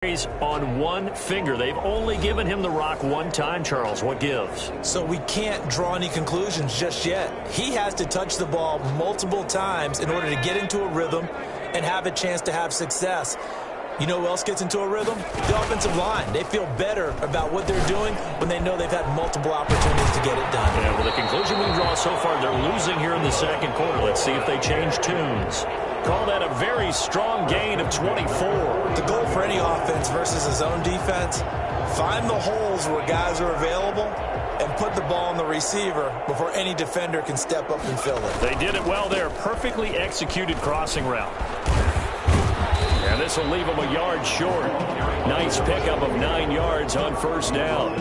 On one finger. They've only given him the rock one time, Charles. What gives? So we can't draw any conclusions just yet. He has to touch the ball multiple times in order to get into a rhythm and have a chance to have success. You know who else gets into a rhythm? The offensive line. They feel better about what they're doing when they know they've had multiple opportunities to get it done. Yeah, well, the conclusion we draw so far, they're losing here in the second quarter. Let's see if they change tunes. Call that a very strong gain of 24. The goal for any offense versus a zone defense, find the holes where guys are available and put the ball on the receiver before any defender can step up and fill it. They did it well there. Perfectly executed crossing route. And this will leave them a yard short. Nice pickup of 9 yards on first down.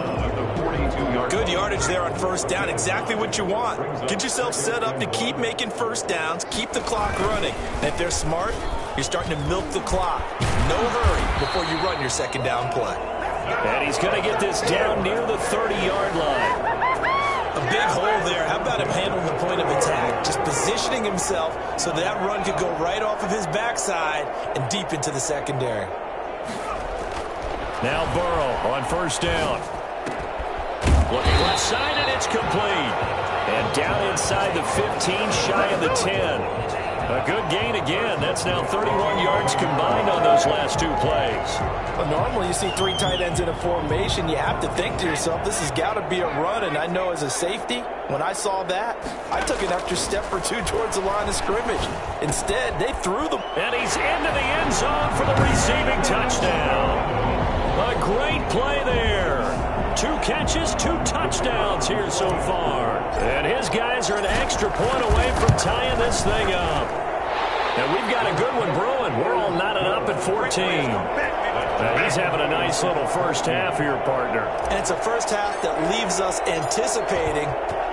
Good yardage there on first down. Exactly what you want. Get yourself set up to keep making first downs. Keep the clock running. And if they're smart, you're starting to milk the clock. No hurry before you run your second down play. And he's going to get this down near the 30-yard line. A big hole there. How about him handling the point of attack? Just positioning himself so that run could go right off of his backside and deep into the secondary. Now Burrow on first down. Looking left side, and it's complete. And down inside the 15, shy of the 10. A good gain again. That's now 31 yards combined on those last 2 plays. Well, normally you see 3 tight ends in a formation. You have to think to yourself, this has got to be a run. And I know as a safety, when I saw that, I took an extra step or 2 towards the line of scrimmage. Instead, they threw the... And he's into the end zone for the receiving touchdown. A great play there. 2 catches, 2 touchdowns here so far. And his guys are an extra point away from tying this thing up. And we've got a good one brewing. We're all knotted up at 14. He's having a nice little first half here, partner. And it's a first half that leaves us anticipating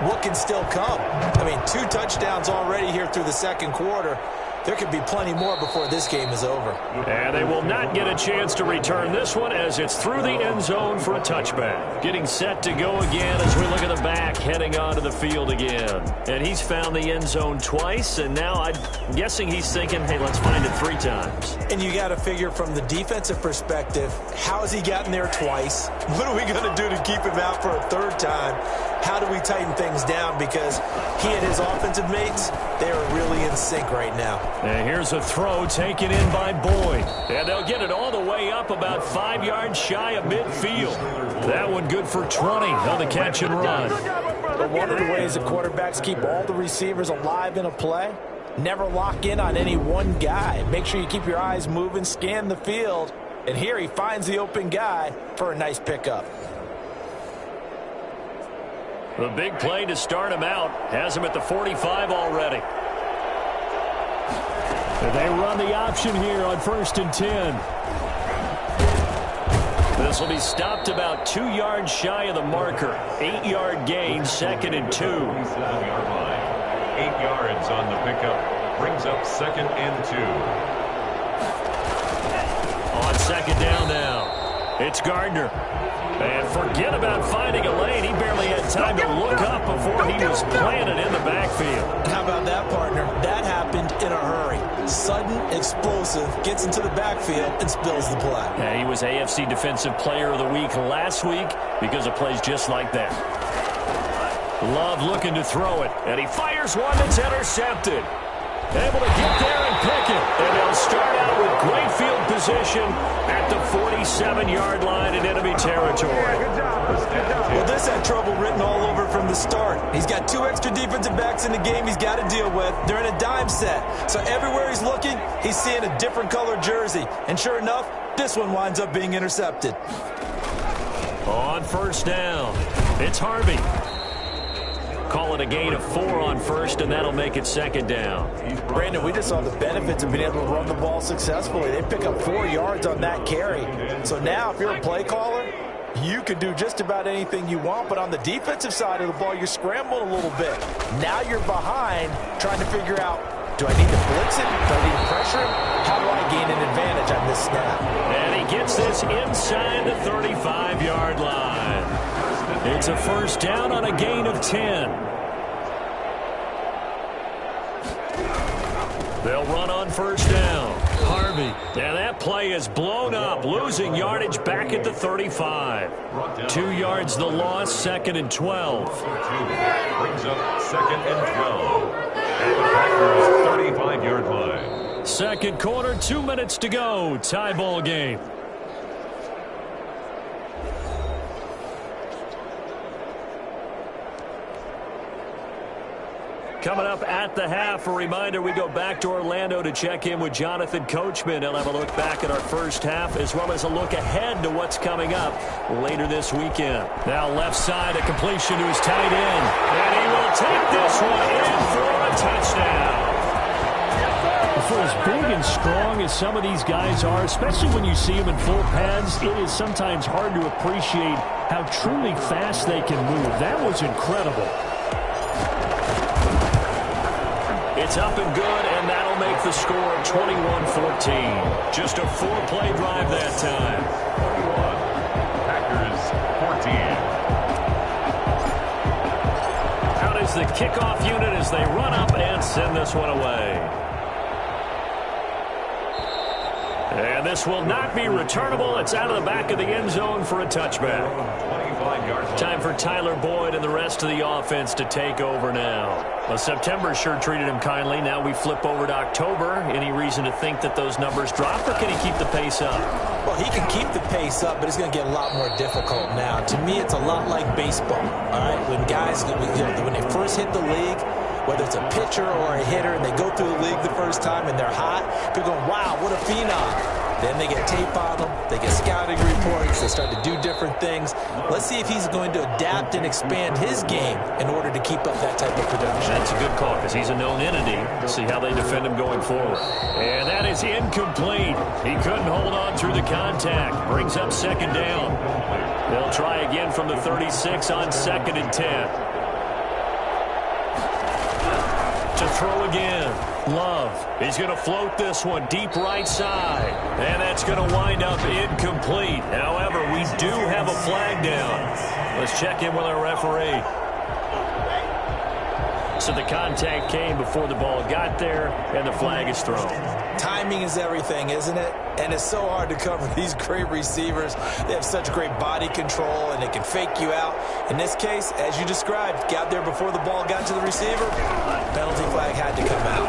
what can still come. I mean, 2 touchdowns already here through the second quarter. There could be plenty more before this game is over. And they will not get a chance to return this one as it's through the end zone for a touchback. Getting set to go again as we look at the back, heading onto the field again. And he's found the end zone twice, and now I'm guessing he's thinking, hey, let's find it 3 times. And you got to figure from the defensive perspective, how has he gotten there twice? What are we going to do to keep him out for a 3rd time? How do we tighten things down? Because he and his offensive mates, they are really in sync right now. And here's a throw taken in by Boyd. And they'll get it all the way up about 5 yards shy of midfield. That one good for 20 on the catch and run. But one of the ways the quarterbacks keep all the receivers alive in a play, never lock in on any one guy. Make sure you keep your eyes moving, scan the field. And here he finds the open guy for a nice pickup. The big play to start him out has him at the 45 already. And they run the option here on 1st and 10. This will be stopped about 2 yards shy of the marker. 8-yard gain, 2nd and 2. 8 yards on the pickup. Brings up 2nd and 2. On 2nd down now, it's Gardner. And forget about finding a lane. He barely had time to look up before he was planted in the backfield. How about that, partner? That happened in a hurry. Sudden, explosive, gets into the backfield and spills the play. Yeah, he was AFC Defensive Player of the Week last week because of plays just like that. Love looking to throw it, and he fires one that's intercepted. Able to get there and pick it. And they'll start out with great field position at the 47-yard line in enemy territory. Well, this had trouble written all over from the start. He's got 2 extra defensive backs in the game he's got to deal with. They're in a dime set. So everywhere he's looking, he's seeing a different color jersey. And sure enough, this one winds up being intercepted. On 1st down, it's Harvey. Call it a gain of 4 on 1st, and that'll make it 2nd down. Brandon, we just saw the benefits of being able to run the ball successfully. They pick up 4 yards on that carry. So now, if you're a play caller, you can do just about anything you want. But on the defensive side of the ball, you're scrambling a little bit. Now you're behind, trying to figure out, do I need to blitz it? Do I need to pressure him? How do I gain an advantage on this snap? And he gets this inside the 35-yard line. It's a 1st down on a gain of 10. They'll run on 1st down. Harvey me. And that play is blown up, losing yardage back at the 35. 2 yards the loss, 2nd and 12. Brings up 2nd and 12. At the Packers' 35-yard line. Second quarter, 2 minutes to go. Tie ball game. Coming up at the half, a reminder, we go back to Orlando to check in with Jonathan Coachman. He'll have a look back at our first half as well as a look ahead to what's coming up later this weekend. Now left side, a completion to his tight end. And he will take this one in for a touchdown. For as big and strong as some of these guys are, especially when you see them in full pads, it is sometimes hard to appreciate how truly fast they can move. That was incredible. It's up and good, and that'll make the score 21-14. Just a 4-play drive that time. 41. Packers 14. Out is the kickoff unit as they run up and send this one away. And this will not be returnable. It's out of the back of the end zone for a touchback. 25-yard line. Time for Tyler Boyd and the rest of the offense to take over now. Well, September sure treated him kindly. Now we flip over to October. Any reason to think that those numbers drop, or can he keep the pace up? Well, he can keep the pace up, but it's going to get a lot more difficult now. To me, it's a lot like baseball, all right? When guys, when they first hit the league, whether it's a pitcher or a hitter, and they go through the league the first time and they're hot, people going, wow, what a phenom. Then they get tape on them, they get scouting reports, they start to do different things. Let's see if he's going to adapt and expand his game in order to keep up that type of production. That's a good call because he's a known entity. We'll see how they defend him going forward. And that is incomplete. He couldn't hold on through the contact. Brings up 2nd down. They'll try again from the 36 on 2nd and 10. To throw again. Love. He's going to float this one deep right side. And that's going to wind up incomplete. However, we do have a flag down. Let's check in with our referee. So the contact came before the ball got there, and the flag is thrown. Timing is everything, isn't it? And it's so hard to cover these great receivers. They have such great body control, and they can fake you out. In this case, as you described, got there before the ball got to the receiver. Penalty flag had to come out.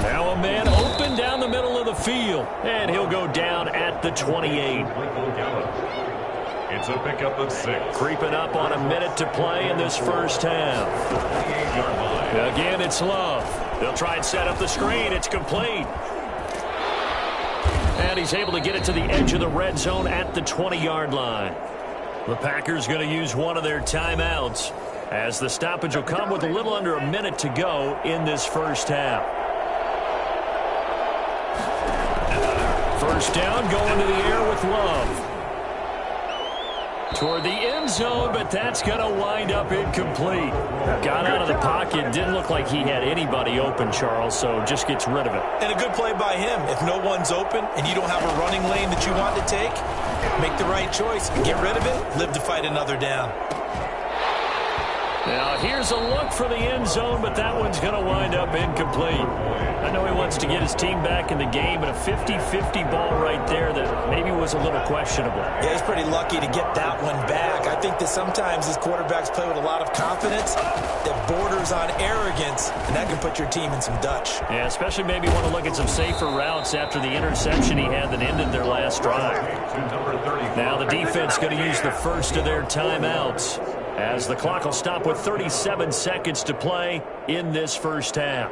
Now a man open down the middle of the field, and he'll go down at the 28. It's a pickup of 6. Creeping up on a minute to play in this first half. 28-yard line. Again, it's Love. They'll try and set up the screen. It's complete. And he's able to get it to the edge of the red zone at the 20-yard line. The Packers going to use one of their timeouts as the stoppage will come with a little under a minute to go in this first half. First down, going to the air with Love. Toward the end zone, but that's going to wind up incomplete. Got out of the pocket. Didn't look like he had anybody open, Charles, so just gets rid of it. And a good play by him. If no one's open and you don't have a running lane that you want to take, make the right choice. Get rid of it. Live to fight another down. Now, here's a look for the end zone, but that one's going to wind up incomplete. I know he wants to get his team back in the game, but a 50-50 ball right there that maybe was a little questionable. Yeah, he's pretty lucky to get that one back. I think that sometimes these quarterbacks play with a lot of confidence that borders on arrogance, and that can put your team in some Dutch. Yeah, especially maybe want to look at some safer routes after the interception he had that ended their last drive. Now the defense going to use the first of their timeouts, as the clock will stop with 37 seconds to play in this first half.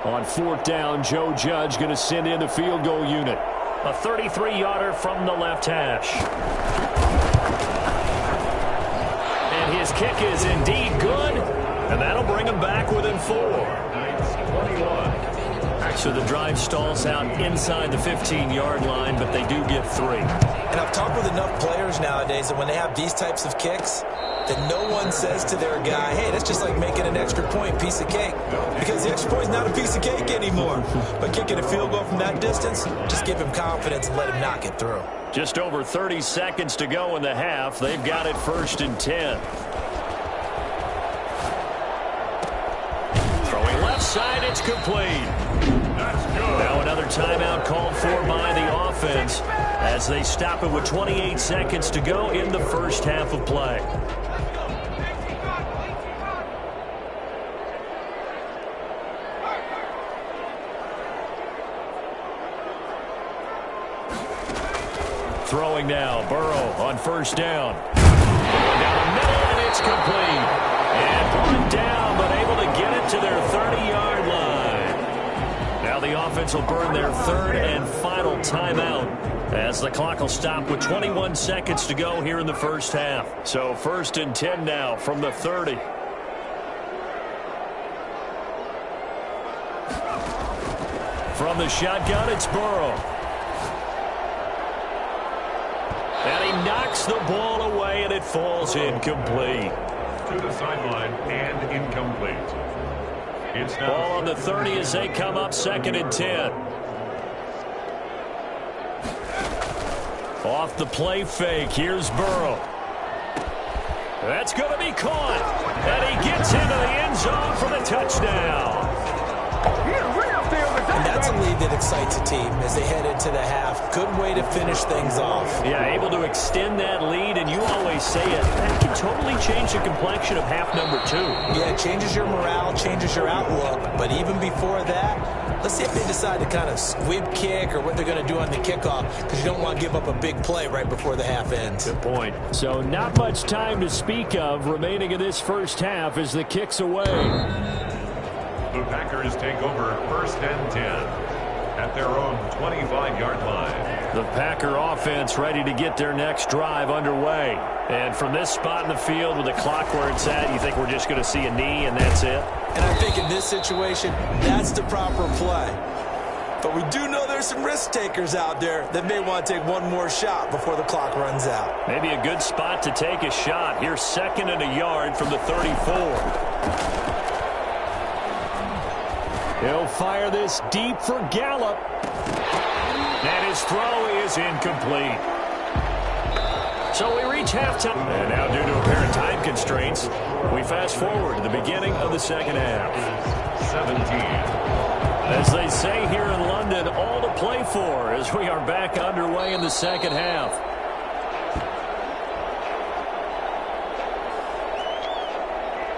On 4th down, Joe Judge going to send in the field goal unit. A 33-yarder from the left hash. And his kick is indeed good, and that'll bring him back within 4. 21. So the drive stalls out inside the 15-yard line, but they do get 3. And I've talked with enough players nowadays that when they have these types of kicks, that no one says to their guy, hey, that's just like making an extra point, piece of cake. Because the extra point's not a piece of cake anymore. But kicking a field goal from that distance, just give him confidence and let him knock it through. Just over 30 seconds to go in the half. They've got it 1st and 10. Throwing left side, it's complete. Now another timeout called for by the offense as they stop it with 28 seconds to go in the first half of play. Throwing now, Burrow on first down. Going down the middle, and it's complete. And brought down, but able to get it to their 30-yard line. Now the offense will burn their third and final timeout as the clock will stop with 21 seconds to go here in the first half. So 1st and 10 now from the 30. From the shotgun, it's Burrow. And he knocks the ball away, and it falls incomplete. To the sideline and incomplete. It's now ball on the 30 as they come up 2nd and 10. Off the play fake, here's Burrow. That's going to be caught. And he gets into the end zone for the touchdown. And that's a lead that excites a team as they head into the half. Good way to finish things off. Yeah, able to extend that lead, and you always say it, that can totally change the complexion of half number 2. Yeah, it changes your morale, changes your outlook. But even before that, let's see if they decide to kind of squib kick or what they're going to do on the kickoff, because you don't want to give up a big play right before the half ends. Good point. So not much time to speak of remaining in this first half as the kick's away. The Packers take over 1st and 10 at their own 25-yard line. The Packer offense ready to get their next drive underway. And from this spot in the field with the clock where it's at, you think we're just going to see a knee and that's it? And I think in this situation, that's the proper play. But we do know there's some risk takers out there that may want to take one more shot before the clock runs out. Maybe a good spot to take a shot. Here's 2nd and a yard from the 34. He'll fire this deep for Gallup. And his throw is incomplete. So we reach halftime. And now due to apparent time constraints, we fast forward to the beginning of the second half. 17. As they say here in London, all to play for as we are back underway in the second half.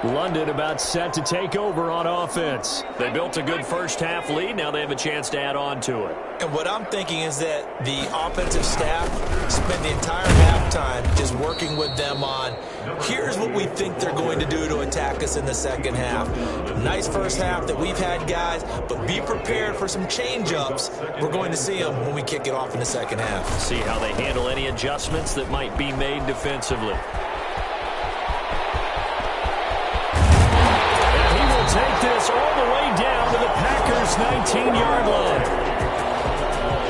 London about set to take over on offense. They built a good first half lead. Now they have a chance to add on to it. And what I'm thinking is that the offensive staff spend the entire halftime just working with them on, here's what we think they're going to do to attack us in the second half. Nice first half that we've had, guys, but be prepared for some change-ups. We're going to see them when we kick it off in the second half. See how they handle any adjustments that might be made defensively. Take this all the way down to the Packers' 19-yard line.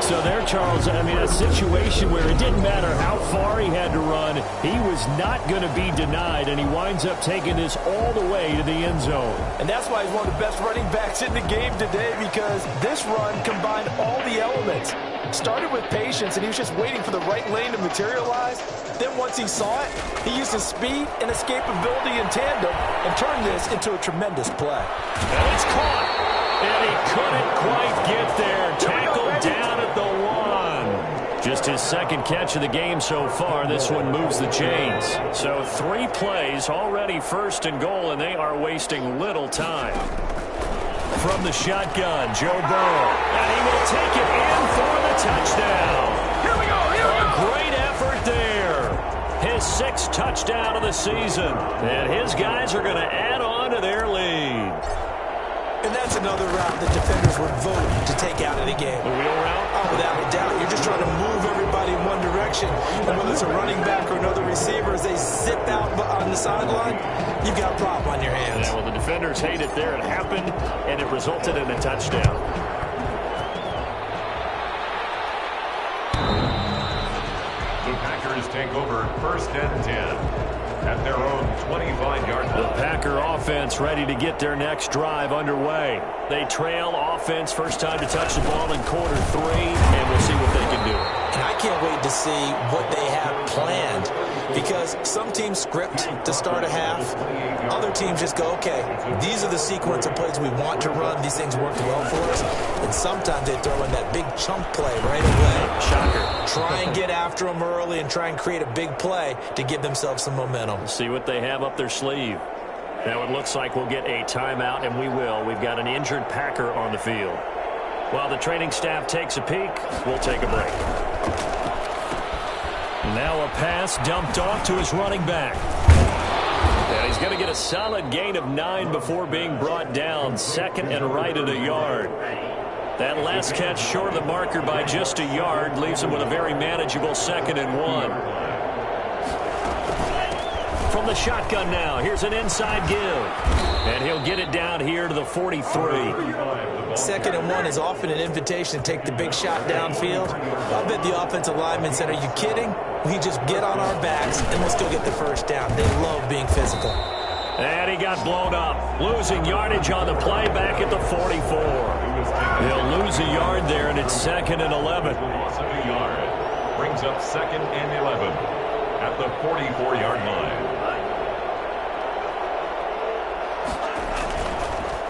So there, Charles, I mean, a situation where it didn't matter how far he had to run, he was not going to be denied, and he winds up taking this all the way to the end zone. And that's why he's one of the best running backs in the game today, because this run combined all the elements. Started with patience, and he was just waiting for the right lane to materialize. Then once he saw it, he used his speed and escapability in tandem and turned this into a tremendous play. And it's caught. And he couldn't quite get there. Tackled down at the 1. Just his second catch of the game so far. This one moves the chains. So 3 plays, already 1st and goal, and they are wasting little time. From the shotgun, Joe Burrow. And he will take it in for the touchdown. Here we go. A great effort there. His 6th touchdown of the season. And his guys are going to add on to their lead. And that's another route that defenders would vote to take out of the game. The wheel route? Oh, without a doubt. You're just trying to move everybody in one direction. And whether it's a running back or another receiver, as they zip out on the sideline, you've got a problem on your hands. Yeah, well, the defenders hate it there. It happened, and it resulted in a touchdown. The Packers take over 1st and 10 at their own 25-yard line. The Packer offense ready to get their next drive underway. They trail offense, first time to touch the ball in quarter 3, and we'll see what they can do. And I can't wait to see what they have planned, because some teams script to start a half. Other teams just go, okay, these are the sequence of plays we want to run. These things worked well for us. And sometimes they throw in that big chunk play right away. Shocker. Try and get after them early and try and create a big play to give themselves some momentum. See what they have up their sleeve. Now it looks like we'll get a timeout, and we will. We've got an injured Packer on the field. While the training staff takes a peek, we'll take a break. Now a pass dumped off to his running back. And he's going to get a solid gain of 9 before being brought down. Second and right at a yard. That last catch short of the marker by just a yard leaves him with a very manageable 2nd and 1. From the shotgun now, here's an inside give. And he'll get it down here to the 43. 2nd and 1 is often an invitation to take the big shot downfield. I bet the offensive lineman said, are you kidding? We just get on our backs and let's go get the first down. They love being physical. And he got blown up. Losing yardage on the play back at the 44. He'll lose a yard there, and it's 2nd and 11. Loss of a yard. Brings up 2nd and 11 at the 44-yard line.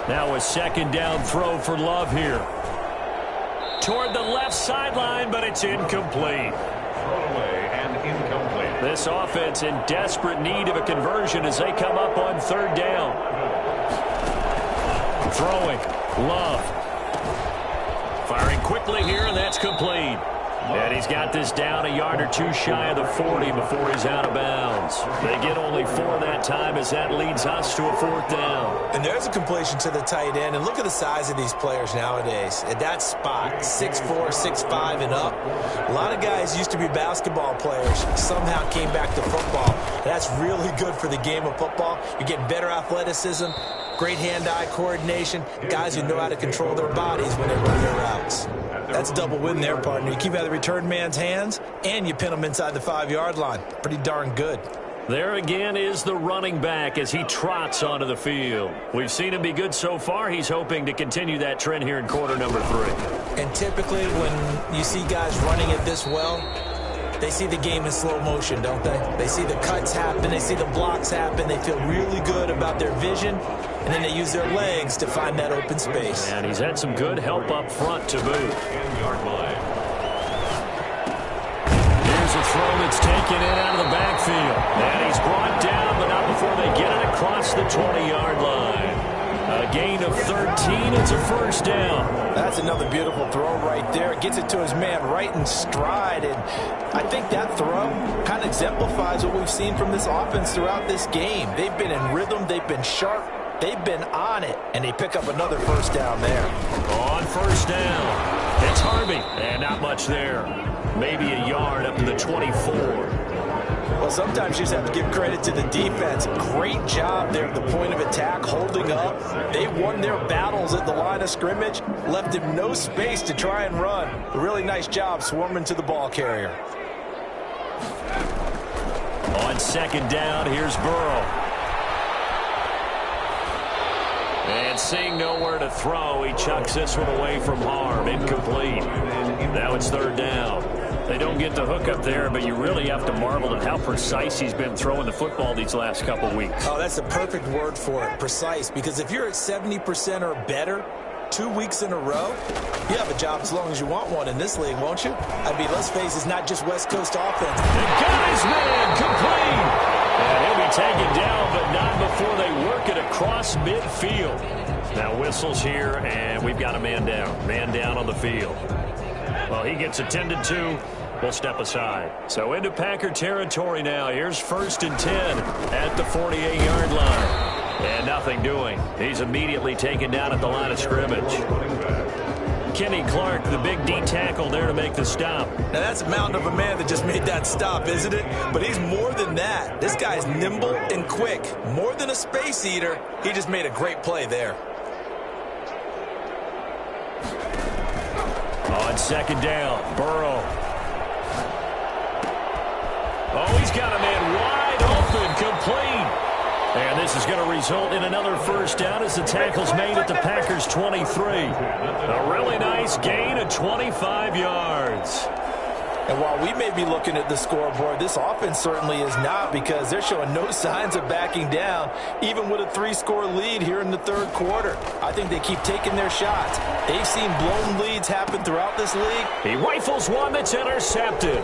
Now a 2nd down throw for Love here. Toward the left sideline, but it's incomplete. Throwaway and incomplete. This offense in desperate need of a conversion as they come up on 3rd down. Throwing. Love. Firing quickly here, and that's complete. And he's got this down a yard or 2 shy of the 40 before he's out of bounds. They get only 4 that time as that leads us to a 4th down. And there's a completion to the tight end. And look at the size of these players nowadays. At that spot, 6'4", 6'5", and up. A lot of guys used to be basketball players, somehow came back to football. That's really good for the game of football. You're getting better athleticism, great hand-eye coordination, guys who know how to control their bodies when they run their routes. That's a double win there, partner. You keep out of the return man's hands, and you pin him inside the 5-yard line. Pretty darn good. There again is the running back as he trots onto the field. We've seen him be good so far. He's hoping to continue that trend here in quarter number 3. And typically when you see guys running it this well, they see the game in slow motion, don't they? They see the cuts happen. They see the blocks happen. They feel really good about their vision. And then they use their legs to find that open space. And he's had some good help up front to boot. Yard line. Here's a throw that's taken in out of the backfield. And he's brought down, but not before they get it across the 20-yard line. A gain of 13. It's a 1st down. That's another beautiful throw right there. Gets it to his man right in stride. And I think that throw kind of exemplifies what we've seen from this offense throughout this game. They've been in rhythm. They've been sharp. They've been on it. And they pick up another 1st down there. On 1st down, it's Harvey. And not much there. Maybe a yard up to the 24. Well, sometimes you just have to give credit to the defense. Great job there at the point of attack, holding up. They won their battles at the line of scrimmage, left him no space to try and run. A really nice job swarming to the ball carrier. On 2nd down, here's Burrow. And seeing nowhere to throw, he chucks this one away from harm. Incomplete. Now it's 3rd down. They don't get the hook up there, but you really have to marvel at how precise he's been throwing the football these last couple weeks. Oh, that's a perfect word for it, precise, because if you're at 70% or better 2 weeks in a row, you have a job as long as you want one in this league, won't you? I mean, let's face it, it's not just West Coast offense. The guy's man, complete. And he'll be taken down, but not before they work it across midfield. Now whistles here, and we've got a man down. Man down on the field. Well, he gets attended to. We'll step aside. So into Packer territory now. Here's 1st and 10 at the 48-yard line. And nothing doing. He's immediately taken down at the line of scrimmage. Kenny Clark, the big D tackle there to make the stop. Now that's a mountain of a man that just made that stop, isn't it? But he's more than that. This guy's nimble and quick. More than a space eater. He just made a great play there. On 2nd down, Burrow. Oh, he's got a man wide open, complete. And this is going to result in another 1st down as the tackle's made at the Packers' 23. A really nice gain of 25 yards. And while we may be looking at the scoreboard, this offense certainly is not, because they're showing no signs of backing down, even with a 3-score lead here in the third quarter. I think they keep taking their shots. They've seen blown leads happen throughout this league. He rifles one that's intercepted.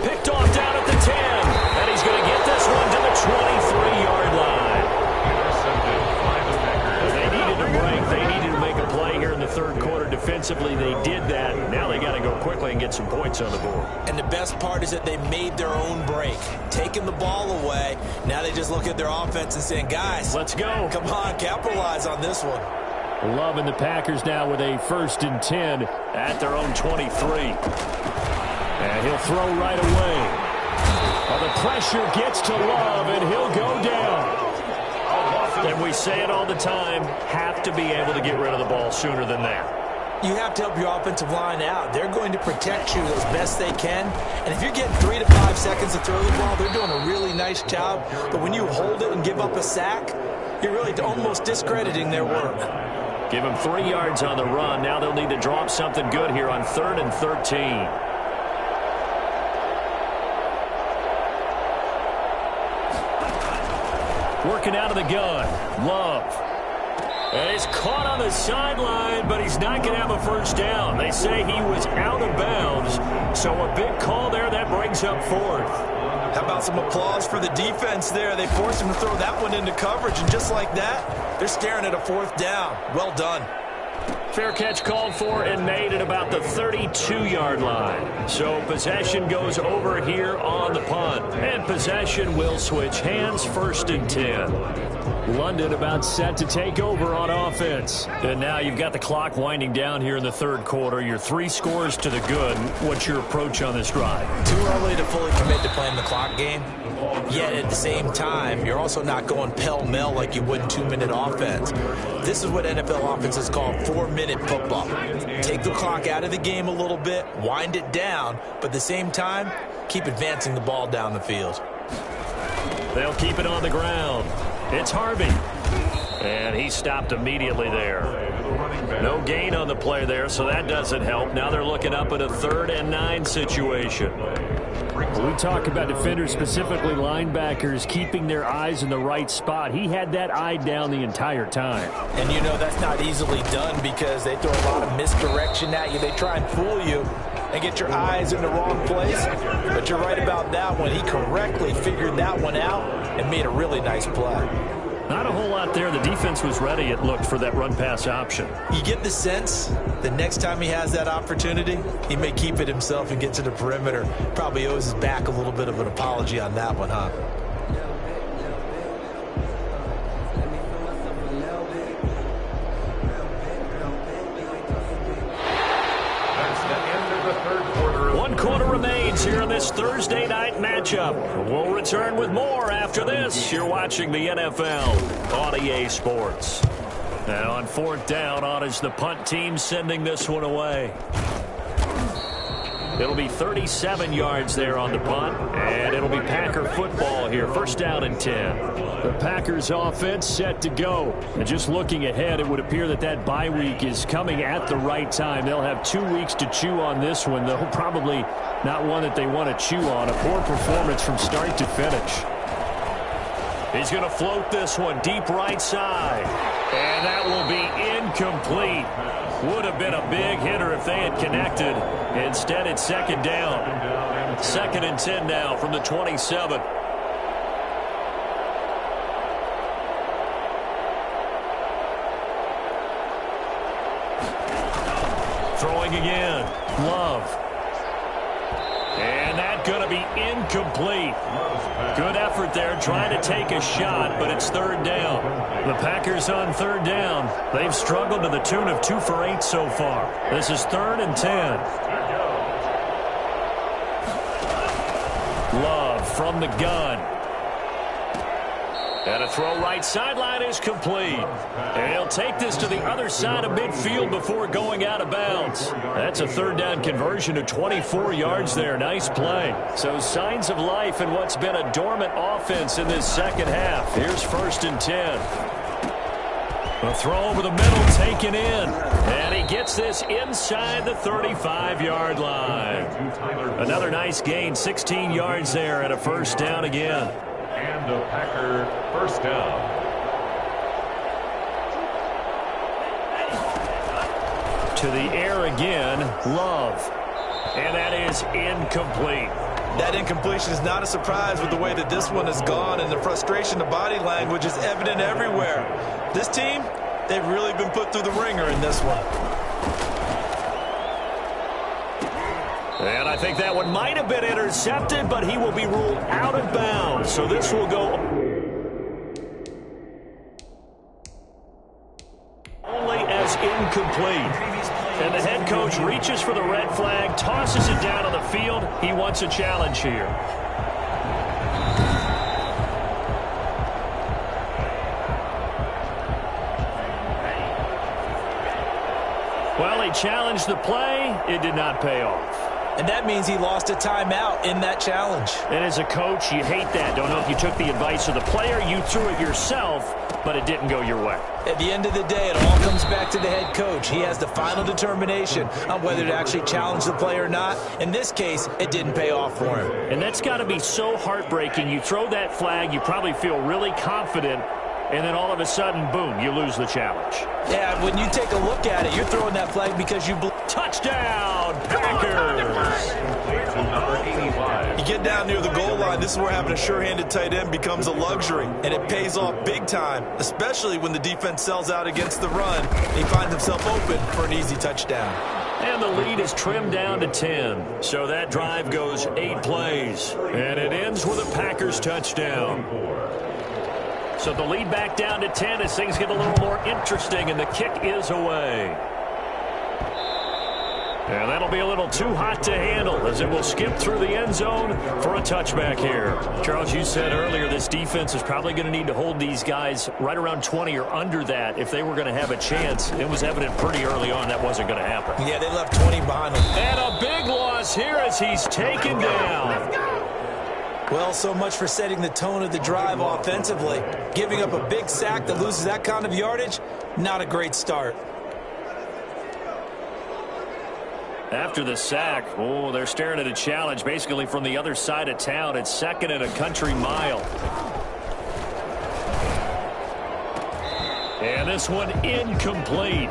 Picked off down at the 10. And he's going to get this one to the 23-yard line. Intercepted by the Packers. They needed to break. They needed to make a play here in the third quarter. Defensively, they did that. Now they got to go quickly and get some points on the board. And the best part is that they made their own break, taking the ball away. Now they just look at their offense and saying, guys, let's go. Come on, capitalize on this one. Loving the Packers now with a 1st and 10 at their own 23. And he'll throw right away. Well, the pressure gets to Love, and he'll go down. And we say it all the time, have to be able to get rid of the ball sooner than that. You have to help your offensive line out. They're going to protect you as best they can. And if you're getting 3 to 5 seconds to throw the ball, they're doing a really nice job. But when you hold it and give up a sack, you're really almost discrediting their work. Give them 3 yards on the run. Now they'll need to drop something good here on 3rd and 13. Working out of the gun. Love. And he's caught on the sideline, but he's not going to have a first down. They say he was out of bounds. So a big call there. That brings up 4th. How about some applause for the defense there? They forced him to throw that one into coverage, and just like that, they're staring at a 4th down. Well done. Fair catch called for and made at about the 32-yard line. So possession goes over here on the punt. And possession will switch hands, 1st and 10. London about set to take over on offense. And now you've got the clock winding down here in the third quarter. You're 3 scores to the good. What's your approach on this drive? Too early to fully commit to playing the clock game. Yet at the same time, you're also not going pell-mell like you would in 2-minute offense. This is what NFL offenses call 4-minute football. Take the clock out of the game a little bit, wind it down, but at the same time, keep advancing the ball down the field. They'll keep it on the ground. It's Harvey. And he stopped immediately there. No gain on the play there, so that doesn't help. Now they're looking up at a 3rd and 9 situation. We talk about defenders, specifically linebackers, keeping their eyes in the right spot. He had that eye down the entire time. And you know that's not easily done because they throw a lot of misdirection at you. They try and fool you and get your eyes in the wrong place. But you're right about that one. He correctly figured that one out and made a really nice play. Not a whole lot there. The defense was ready, it looked, for that run-pass option. You get the sense the next time he has that opportunity, he may keep it himself and get to the perimeter. Probably owes his back a little bit of an apology on that one, huh? Quarter remains here in this Thursday night matchup. We'll return with more after this. You're watching the NFL on EA Sports. Now on 4th down, on is the punt team sending this one away. It'll be 37 yards there on the punt, and it'll be Packer football here. 1st down and 10. The Packers offense set to go. And just looking ahead, it would appear that that bye week is coming at the right time. They'll have 2 weeks to chew on this one, though probably not one that they want to chew on. A poor performance from start to finish. He's going to float this one deep right side. And that will be incomplete. Would have been a big hitter if they had connected. Instead, it's 2nd down. 2nd and 10 now from the 27. Throwing again. Love. And that's going to be incomplete. Good effort there trying to take a shot, but it's 3rd down. The Packers on 3rd down. They've struggled to the tune of 2 for 8 so far. This is 3rd and 10. Love from the gun. And a throw right sideline is complete. And he'll take this to the other side of midfield before going out of bounds. That's a 3rd down conversion to 24 yards there. Nice play. So signs of life in what's been a dormant offense in this second half. Here's 1st and 10. A throw over the middle taken in. And he gets this inside the 35-yard line. Another nice gain, 16 yards there and a first down again. And a Packer first down. To the air again, Love. And that is incomplete. That incompletion is not a surprise with the way that this one has gone, and the frustration, the body language is evident everywhere. This team, they've really been put through the ringer in this one. And I think that one might have been intercepted, but he will be ruled out of bounds. So this will go only as incomplete. And the head coach reaches for the red flag, tosses it down on the field. He wants a challenge here. Well, he challenged the play. It did not pay off. And that means he lost a timeout in that challenge. And as a coach, you hate that. Don't know if you took the advice of the player. You threw it yourself, but it didn't go your way. At the end of the day, it all comes back to the head coach. He has the final determination on whether to actually challenge the play or not. In this case, it didn't pay off for him. And that's got to be so heartbreaking. You throw that flag, you probably feel really confident, and then all of a sudden, boom, you lose the challenge. Yeah, when you take a look at it, you're throwing that flag because you... Touchdown, Packers! You get down near the goal line, this is where having a sure-handed tight end becomes a luxury, and it pays off big time, especially when the defense sells out against the run. He finds himself open for an easy touchdown. And the lead is trimmed down to 10. So that drive goes 8 plays, and it ends with a Packers touchdown. So the lead back down to 10 as things get a little more interesting, and the kick is away. And that'll be a little too hot to handle as it will skip through the end zone for a touchback here. Charles, you said earlier this defense is probably going to need to hold these guys right around 20 or under that if they were going to have a chance. It was evident pretty early on that wasn't going to happen. Yeah, they left 20 behind them. And a big loss here as he's taken down. Well, so much for setting the tone of the drive offensively. Giving up a big sack that loses that kind of yardage, not a great start. After the sack, oh, they're staring at a challenge basically from the other side of town. It's second and a country mile. And this one incomplete.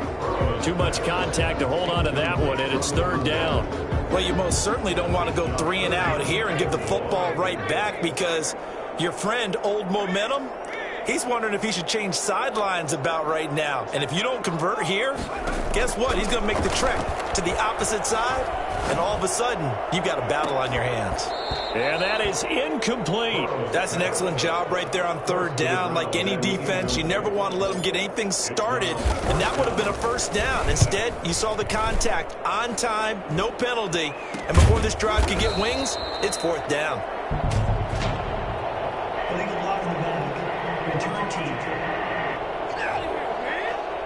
Too much contact to hold on to that one, and it's third down. Well, you most certainly don't want to go 3 and out here and give the football right back because your friend, Old Momentum, he's wondering if he should change sidelines about right now. And if you don't convert here, guess what? He's going to make the trek to the opposite side, and all of a sudden, you've got a battle on your hands. And that is incomplete. That's an excellent job right there on third down. Like any defense, you never want to let them get anything started, and that would have been a first down. Instead, you saw the contact on time, no penalty, and before this drive could get wings, it's fourth down.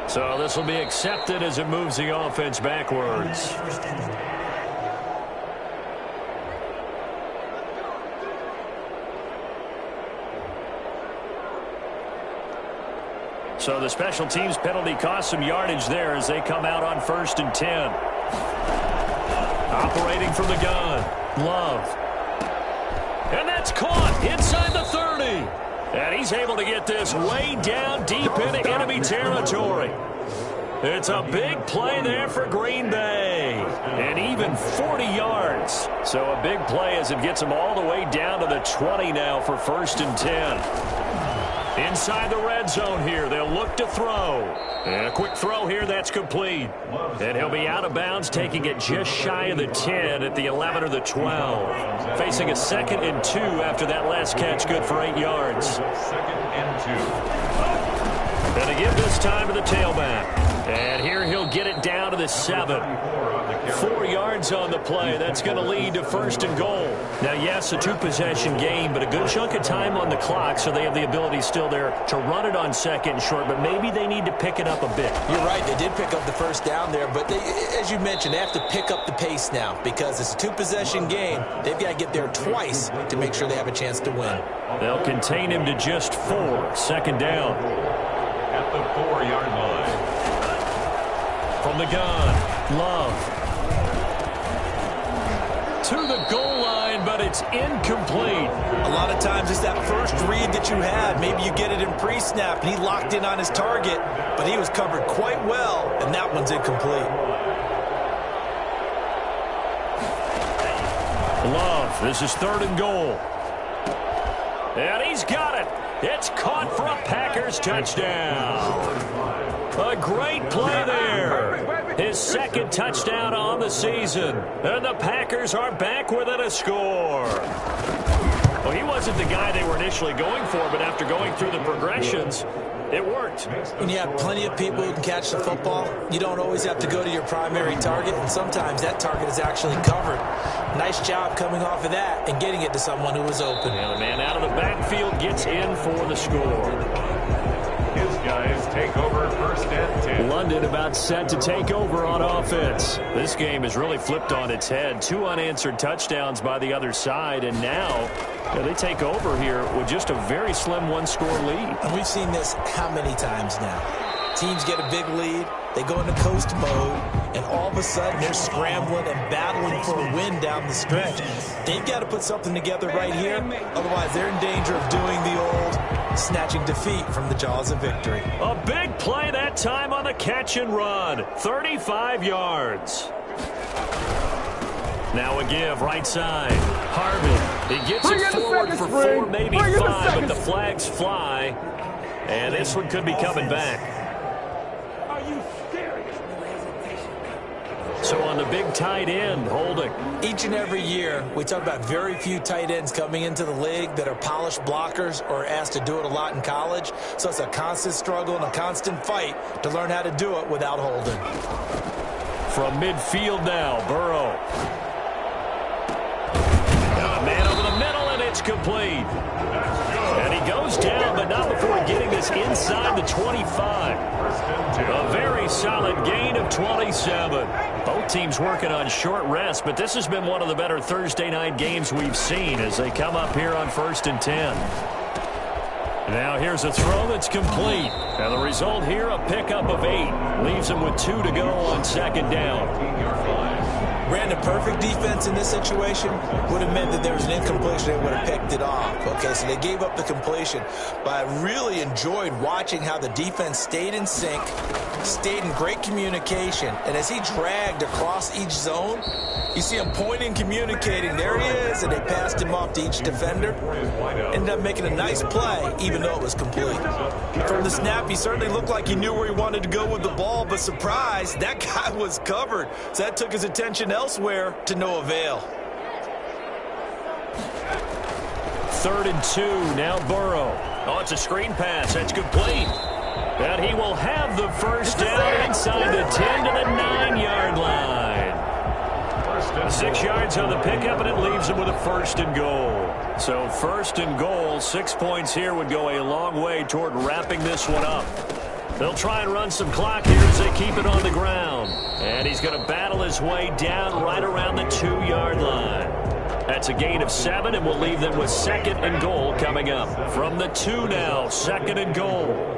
So this will be accepted as it moves the offense backwards. So the special teams penalty cost some yardage there as they come out on 1st and 10. Operating from the gun, Love. And that's caught inside the 30. And he's able to get this way down deep into enemy territory. It's a big play there for Green Bay. And even 40 yards. So a big play as it gets them all the way down to the 20 now for 1st and 10. Inside the red zone here, they'll look to throw. And a quick throw here, that's complete. And he'll be out of bounds, taking it just shy of the 10 at the 11 or the 12. Facing a 2nd and 2 after that last catch, good for 8 yards. 2nd and 2. And again this time to the tailback. And here he'll get it down to the 7. 4 yards on the play. That's going to lead to 1st and goal. Now, yes, a 2-possession game, but a good chunk of time on the clock, so they have the ability still there to run it on 2nd and short, but maybe they need to pick it up a bit. You're right. They did pick up the first down there, but they, as you mentioned, they have to pick up the pace now because it's a 2-possession game. They've got to get there twice to make sure they have a chance to win. They'll contain him to just 4. 2nd down. At the 4-yard line. From the gun, Love. To the goal line, but it's incomplete. A lot of times it's that first read that you had. Maybe you get it in pre-snap, and he locked in on his target, but he was covered quite well, and that one's incomplete. Love, this is 3rd and goal. And he's got it. It's caught for a Packers touchdown. A great play there. His 2nd touchdown on the season. And the Packers are back within a score. Well, he wasn't the guy they were initially going for, but after going through the progressions, it worked. When you have plenty of people who can catch the football, you don't always have to go to your primary target, and sometimes that target is actually covered. Nice job coming off of that and getting it to someone who was open. And the man out of the backfield gets in for the score. His guys take over 1st and 10. London about set to take over on offense. This game has really flipped on its head. 2 unanswered touchdowns by the other side, and now they take over here with just a very slim 1-score lead. And we've seen this how many times now? Teams get a big lead, they go into coast mode, and all of a sudden they're scrambling and battling for a win down the stretch. They've got to put something together right here, otherwise they're in danger of doing the old snatching defeat from the jaws of victory. A big play that time on the catch and run. 35 yards. Now a give, right side. Harvin, he gets it forward for 4, maybe 5, but the flags fly. And this one could be coming back. So on the big tight end, holding. Each and every year, we talk about very few tight ends coming into the league that are polished blockers or asked to do it a lot in college. So it's a constant struggle and a constant fight to learn how to do it without holding. From midfield now, Burrow. Man over the middle, and it's complete. And he goes down, but not before getting this inside the 25. A very solid gain of 27. Both teams working on short rest, but this has been one of the better Thursday night games we've seen as they come up here on 1st and 10. Now here's a throw that's complete. And the result here, a pickup of 8. Leaves them with 2 to go on 2nd down. Brandon, perfect defense in this situation would have meant that there was an incompletion. They would have picked it off. Okay, so they gave up the completion. But I really enjoyed watching how the defense stayed in sync, stayed in great communication. And as he dragged across each zone, you see him pointing, communicating. There he is, and they passed him off to each defender. Ended up making a nice play, even though it was complete. From the snap, he certainly looked like he knew where he wanted to go with the ball, but surprise, that guy was covered. So that took his attention elsewhere to no avail. 3rd and 2, now Burrow. Oh, it's a screen pass. That's complete. And he will have the first down inside the 10 to the 9-yard line. 6 yards on the pickup, and it leaves him with a 1st and goal. So 1st and goal, 6 points here would go a long way toward wrapping this one up. They'll try and run some clock here as they keep it on the ground. And he's going to battle his way down right around the 2-yard line. That's a gain of 7, and we'll leave them with 2nd and goal coming up. From the 2 now, 2nd and goal.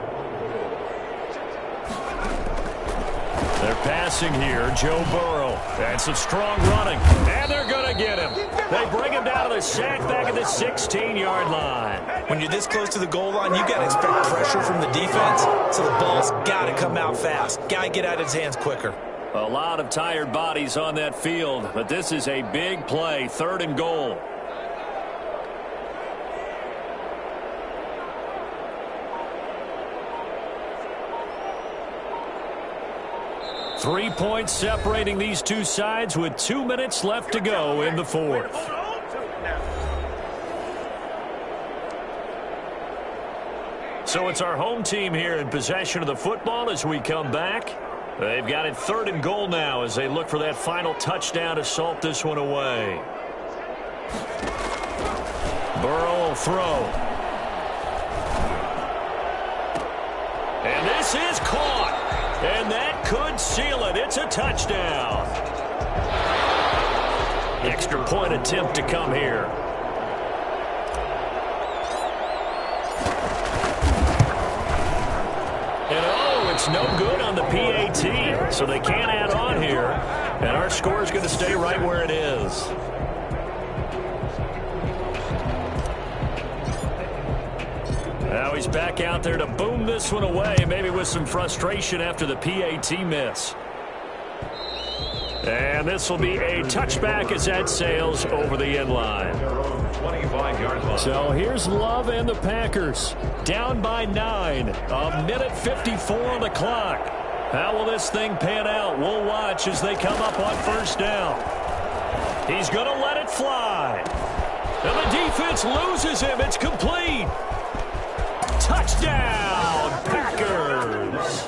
They're passing here, Joe Burrow. And some strong running. And they're going to get him. They bring him down to the sack back at the 16-yard line. When you're this close to the goal line, you got to expect pressure from the defense. So the ball's got to come out fast. Got to get out of his hands quicker. A lot of tired bodies on that field, but this is a big play, 3rd and goal. Three points separating these two sides with 2 minutes left to go in the 4th. So it's our home team here in possession of the football as we come back. They've got it 3rd and goal now as they look for that final touchdown to salt this one away. Burrow will throw. And this is caught. And that could seal it. It's a touchdown. Extra point attempt to come here. And It's no good on the PAT, so they can't add on here. And our score is going to stay right where it is. Now he's back out there to boom this one away, maybe with some frustration after the PAT miss. And this will be a touchback as that sails over the end line. 25-yard line. So here's Love and the Packers. Down by 9. A minute 54 on the clock. How will this thing pan out? We'll watch as they come up on first down. He's going to let it fly. And the defense loses him. It's complete. Touchdown, Packers.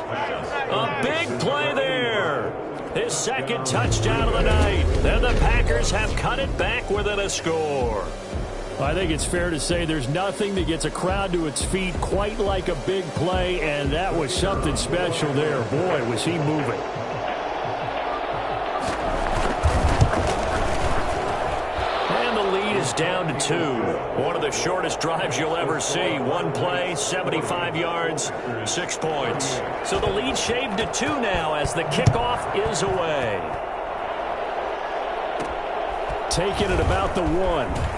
A big play there. His second touchdown of the night. And the Packers have cut it back within a score. I think it's fair to say there's nothing that gets a crowd to its feet quite like a big play, and that was something special there. Boy, was he moving. And the lead is down to 2. One of the shortest drives you'll ever see. One play, 75 yards, 6 points. So the lead shaved to 2 now as the kickoff is away. Taking it about the 1.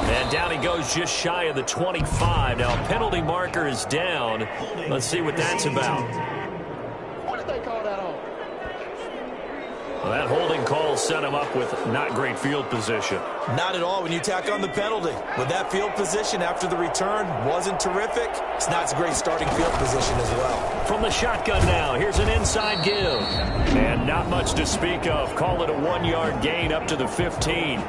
And down he goes just shy of the 25. Now a penalty marker is down. Let's see what that's about. What did they call that on? Well, that holding call set him up with not great field position. Not at all when you tack on the penalty. With that field position after the return wasn't terrific. It's not a great starting field position as well. From the shotgun now, here's an inside give. And not much to speak of. Call it a 1-yard gain up to the 15.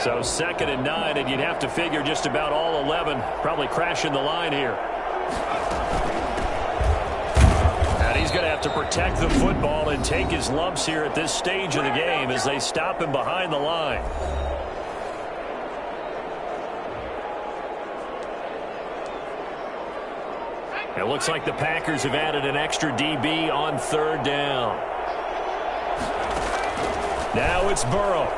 So 2nd and 9, and you'd have to figure just about all 11 probably crashing the line here. And he's going to have to protect the football and take his lumps here at this stage of the game as they stop him behind the line. It looks like the Packers have added an extra DB on 3rd down. Now it's Burrow.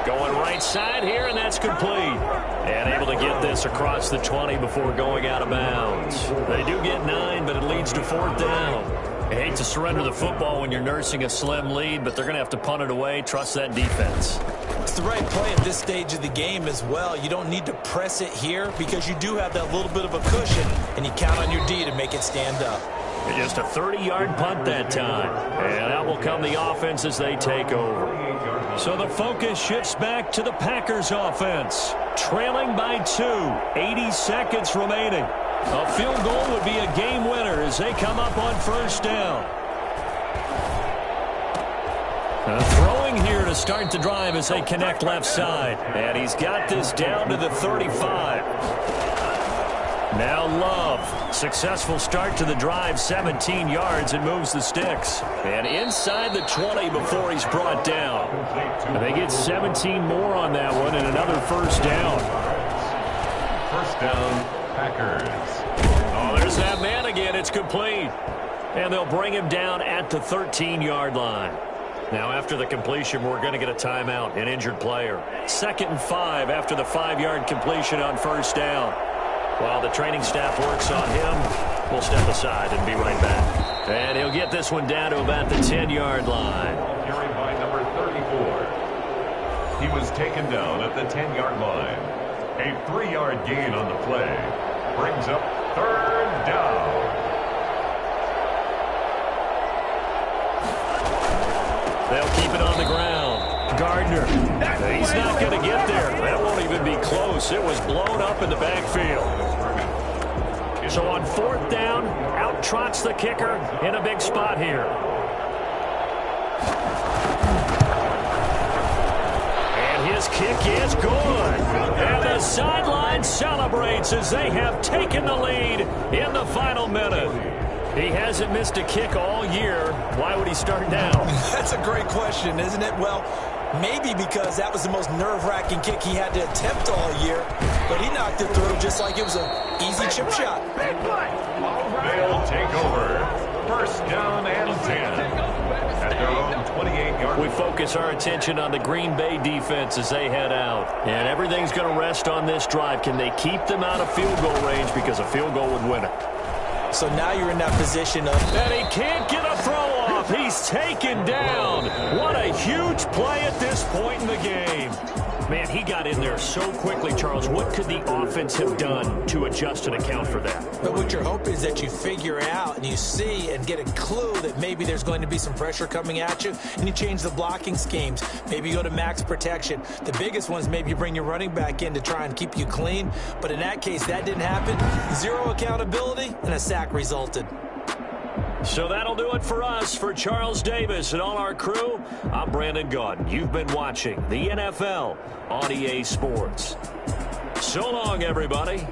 Going right side here, and that's complete. And able to get this across the 20 before going out of bounds. They do get 9, but it leads to 4th down. I hate to surrender the football when you're nursing a slim lead, but they're going to have to punt it away. Trust that defense. It's the right play at this stage of the game as well. You don't need to press it here because you do have that little bit of a cushion, and you count on your D to make it stand up. Just a 30-yard punt that time. And out will come the offense as they take over. So the focus shifts back to the Packers offense. Trailing by 2. 80 seconds remaining. A field goal would be a game winner as they come up on first down. Throwing here to start the drive as they connect left side. And he's got this down to the 35. Now Love. Successful start to the drive, 17 yards, and moves the sticks. And inside the 20 before he's brought down. And they get 17 more on that one and another first down. First down, Packers. Oh, there's that man again. It's complete. And they'll bring him down at the 13-yard line. Now after the completion, we're going to get a timeout, an injured player. 2nd and 5 after the 5-yard completion on first down. While the training staff works on him, we'll step aside and be right back. And he'll get this one down to about the 10-yard line. Carried by number 34. He was taken down at the 10-yard line. A 3-yard gain on the play. Brings up 3rd down. They'll keep it on the ground. Gardner, he's not going to get there. That won't even be close. It was blown up in the backfield. So on 4th down, out trots the kicker in a big spot here. And his kick is good. And the sideline celebrates as they have taken the lead in the final minute. He hasn't missed a kick all year. Why would he start now? That's a great question, isn't it? Well, maybe because that was the most nerve-wracking kick he had to attempt all year. But he knocked it through just like it was an easy chip shot. They'll take over. First down and 10. At their own 28-yard We focus our attention on the Green Bay defense as they head out. And everything's going to rest on this drive. Can they keep them out of field goal range, because a field goal would win it? So now you're in that position of... And he can't get a throw off. He's taken down. What a huge play at this point in the game. Man, he got in there so quickly, Charles. What could the offense have done to adjust and account for that? But what you're hoping is that you figure out and you see and get a clue that maybe there's going to be some pressure coming at you, and you change the blocking schemes. Maybe you go to max protection. The biggest one is maybe you bring your running back in to try and keep you clean. But in that case, that didn't happen. Zero accountability, and a sack resulted. So that'll do it for us. For Charles Davis and all our crew, I'm Brandon Gaudin. You've been watching the NFL on EA Sports. So long, everybody.